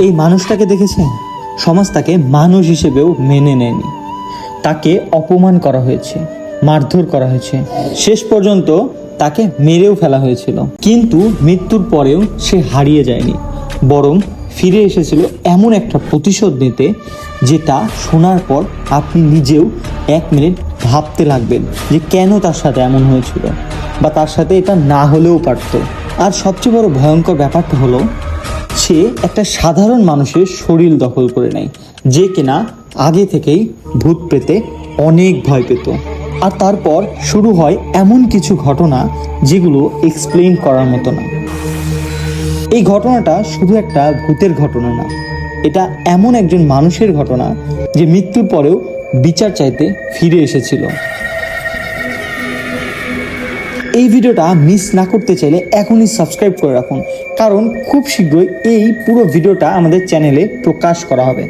এই মানুষটাকে দেখেছেন? সমাজ তাকে মানুষ হিসেবেও মেনে নেয়নি। তাকে অপমান করা হয়েছে, মারধর করা হয়েছে, শেষ পর্যন্ত তাকে মেরেও ফেলা হয়েছিল। কিন্তু মৃত্যুর পরেও সে হারিয়ে যায়নি, বরং ফিরে এসেছিল এমন একটা প্রতিশোধ নিতে, যেটা শোনার পর আপনি নিজেও 1 মিনিট ভাবতে লাগবেন যে কেন তার সাথে এমন হয়েছিল, বা তার সাথে এটা না হলেও পারত। আর সবচেয়ে বড় ভয়ঙ্কর ব্যাপারটা হলো, সে একটা সাধারণ মানুষের শরীর দখল করে নেয়, যে কিনা আগে থেকেই ভূত পেতে অনেক ভয় পেত। আর তারপর শুরু হয় এমন কিছু ঘটনা যেগুলো এক্সপ্লেইন করার মতো না। এই ঘটনাটা শুধু একটা ভূতের ঘটনা না, এটা এমন একজন মানুষের ঘটনা যে মৃত্যুর পরেও বিচার চাইতে ফিরে এসেছিল। এই ভিডিওটা মিস না করতে চাইলে এখনই সাবস্ক্রাইব করে রাখুন, কারণ খুব শীঘ্রই এই পুরো ভিডিওটা আমাদের চ্যানেলে প্রকাশ করা হবে।